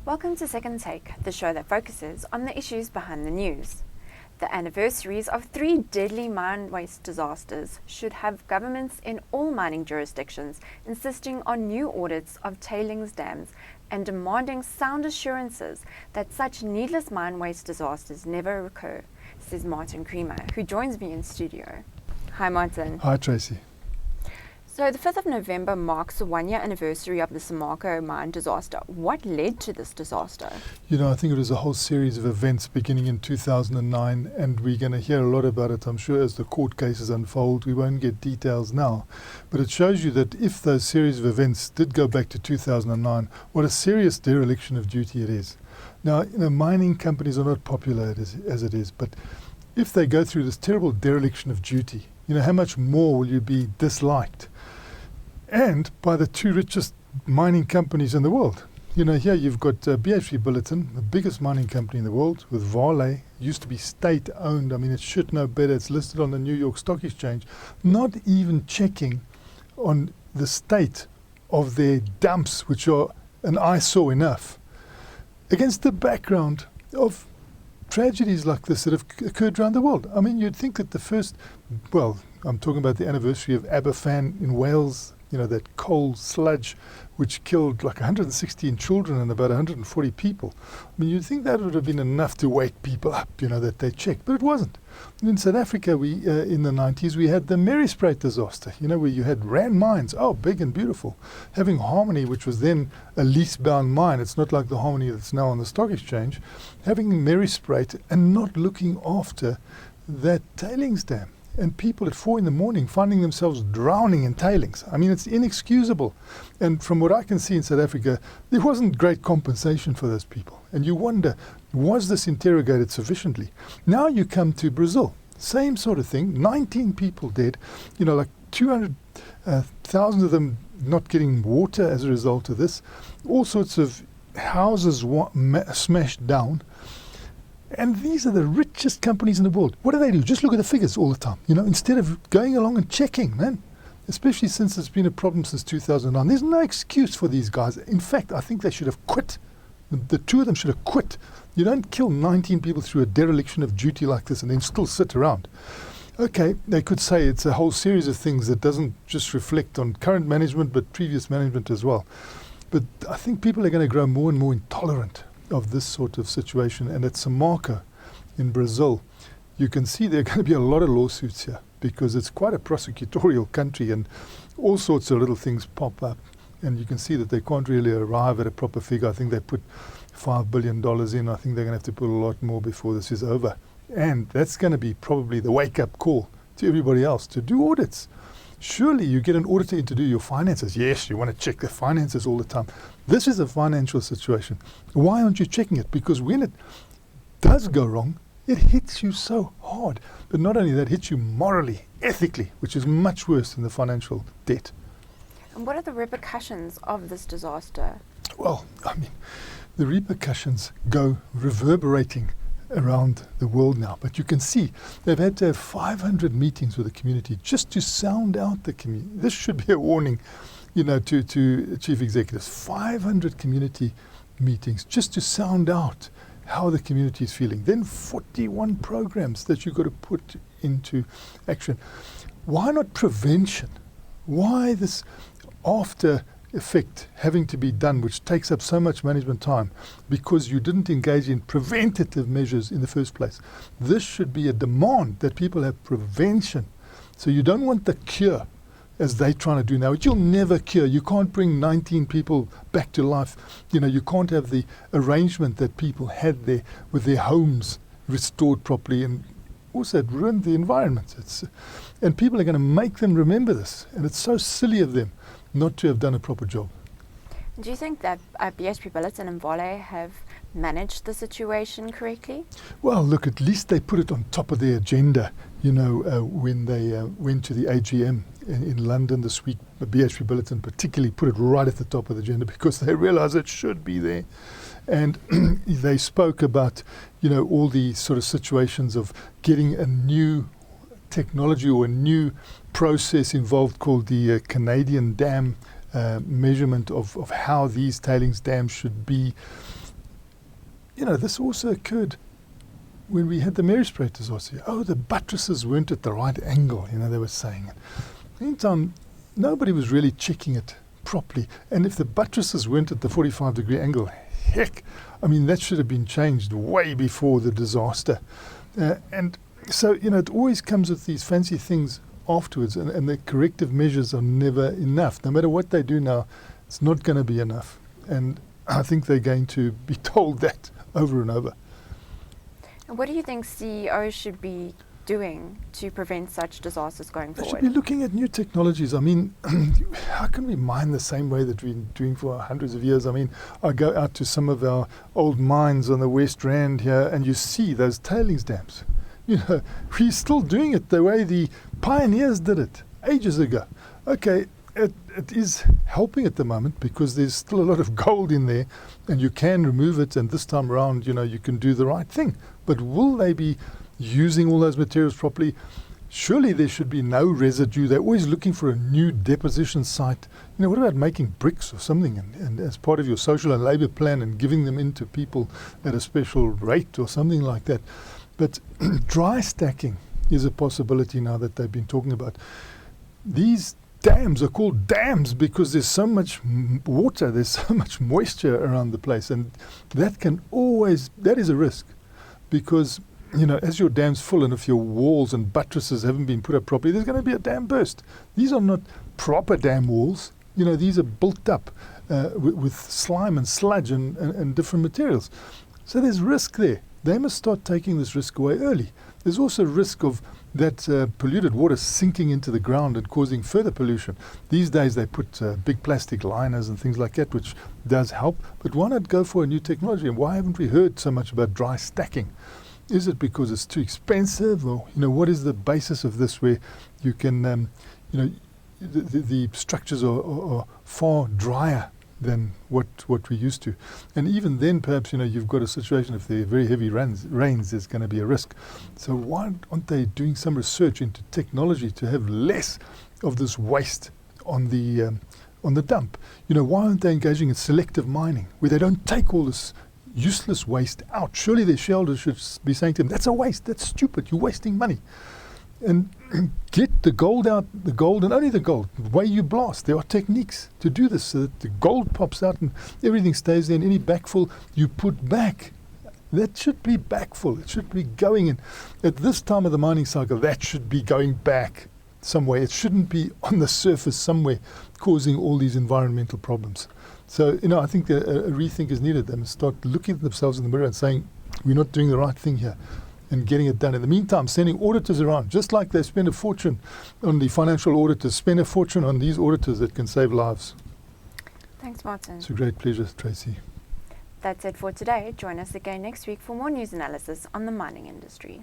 Welcome to Second Take, the show that focuses on the issues behind the news. The anniversaries of 3 deadly mine waste disasters should have governments in all mining jurisdictions insisting on new audits of tailings dams and demanding sound assurances that such needless mine waste disasters never recur, says Martin Creamer, who joins me in studio. Hi Martin. Hi Tracy. So the 5th of November marks the 1-year anniversary of the Samarco mine disaster. What led to this disaster? You know, I think it was a whole series of events beginning in 2009, and we're going to hear a lot about it, I'm sure, as the court cases unfold. We won't get details now, but it shows you that if those series of events did go back to 2009, what a serious dereliction of duty it is. Now, mining companies are not popular as it is, but if they go through this terrible dereliction of duty, how much more will you be disliked? And by the 2 richest mining companies in the world. Here you've got BHP Billiton, the biggest mining company in the world, with Vale, used to be state-owned. It should know better. It's listed on the New York Stock Exchange, not even checking on the state of their dumps, which are an eyesore enough, against the background of tragedies like this that have occurred around the world. You'd think that I'm talking about the anniversary of Aberfan in Wales, that coal sludge which killed like 116 children and about 140 people. You'd think that would have been enough to wake people up, that they checked, but it wasn't. In South Africa, we in the 90s, we had the Maryspruit disaster, where you had Rand mines, big and beautiful, having Harmony, which was then a lease-bound mine. It's not like the Harmony that's now on the stock exchange, having Maryspruit and not looking after that tailings dam. And people at 4 a.m. finding themselves drowning in tailings. It's inexcusable. And from what I can see in South Africa, there wasn't great compensation for those people. And you wonder, was this interrogated sufficiently? Now you come to Brazil, same sort of thing, 19 people dead, like 200,000 of them not getting water as a result of this, all sorts of houses smashed down. And these are the richest companies in the world. What do? Just look at the figures all the time, instead of going along and checking, man. Especially since it's been a problem since 2009. There's no excuse for these guys. In fact, I think they should have quit. The 2 of them should have quit. You don't kill 19 people through a dereliction of duty like this and then still sit around. Okay, they could say it's a whole series of things that doesn't just reflect on current management, but previous management as well. But I think people are going to grow more and more intolerant of this sort of situation. And at Samarco in Brazil, you can see there are going to be a lot of lawsuits here because it's quite a prosecutorial country and all sorts of little things pop up. And you can see that they can't really arrive at a proper figure. I think they put $5 billion in. I think they're going to have to put a lot more before this is over. And that's going to be probably the wake-up call to everybody else to do audits. Surely you get an auditor in to do your finances. Yes, you want to check the finances all the time. This is a financial situation. Why aren't you checking it? Because when it does go wrong, it hits you so hard. But not only that, it hits you morally, ethically, which is much worse than the financial debt. And what are the repercussions of this disaster? Well, the repercussions go reverberating around the world now, but you can see they've had to have 500 meetings with the community just to sound out the community. This should be a warning, to chief executives. 500 community meetings just to sound out how the community is feeling. Then 41 programs that you've got to put into action. Why not prevention? Why this after effect having to be done, which takes up so much management time because you didn't engage in preventative measures in the first place? This should be a demand that people have prevention. So you don't want the cure as they're trying to do now, which you'll never cure. You can't bring 19 people back to life. You can't have the arrangement that people had there with their homes restored properly, and also it ruined the environment. And people are going to make them remember this, and it's so silly of them not to have done a proper job. Do you think that BHP Billiton and Vale have managed the situation correctly? Well, look, at least they put it on top of their agenda, when they went to the AGM in London this week. BHP Billiton particularly put it right at the top of the agenda because they realize it should be there. And they spoke about, all the sort of situations of getting a new technology or a new process involved called the Canadian dam measurement of how these tailings dams should be this also occurred when we had the Mary Sprat disaster. Oh, the buttresses weren't at the right angle, they were saying. Meantime, nobody was really checking it properly. And if the buttresses weren't at the 45-degree angle, heck, that should have been changed way before the disaster. And so, it always comes with these fancy things afterwards, and the corrective measures are never enough. No matter what they do now, it's not going to be enough. And I think they're going to be told that over and over. And what do you think CEOs should be doing to prevent such disasters going They forward? should be looking at new technologies. How can we mine the same way that we've been doing for hundreds of years? I go out to some of our old mines on the West Rand here, and you see those tailings dams. We're still doing it the way the pioneers did it ages ago. Okay, it is helping at the moment because there's still a lot of gold in there, and you can remove it, and this time around, you can do the right thing. But will they be using all those materials properly? Surely there should be no residue. They're always looking for a new deposition site. What about making bricks or something and as part of your social and labour plan and giving them into people at a special rate or something like that? But dry stacking is a possibility now that they've been talking about. These dams are called dams because there's so much water, there's so much moisture around the place, and that is a risk because as your dam's full, and if your walls and buttresses haven't been put up properly, there's going to be a dam burst. These are not proper dam walls. These are built up with slime and sludge and different materials. So there's risk there. They must start taking this risk away early. There's also risk of that polluted water sinking into the ground and causing further pollution. These days they put big plastic liners and things like that, which does help. But why not go for a new technology? And why haven't we heard so much about dry stacking? Is it because it's too expensive, or what is the basis of this, where you can, the structures are far drier than what we're used to, and even then, perhaps you've got a situation if there are very heavy rains, there's going to be a risk. So why aren't they doing some research into technology to have less of this waste on the dump? Why aren't they engaging in selective mining, where they don't take all this useless waste out? Surely their shareholders should be saying to them, that's a waste, that's stupid, you're wasting money. And get the gold out, the gold, and only the gold, the way you blast. There are techniques to do this so that the gold pops out and everything stays there, and any backfill you put back. That should be backfill. It should be going in. At this time of the mining cycle, that should be going back somewhere. It shouldn't be on the surface somewhere causing all these environmental problems. So, I think a rethink is needed. They must start looking at themselves in the mirror and saying, we're not doing the right thing here, and getting it done. In the meantime, sending auditors around, just like they spend a fortune on the financial auditors, spend a fortune on these auditors that can save lives. Thanks, Martin. It's a great pleasure, Tracy. That's it for today. Join us again next week for more news analysis on the mining industry.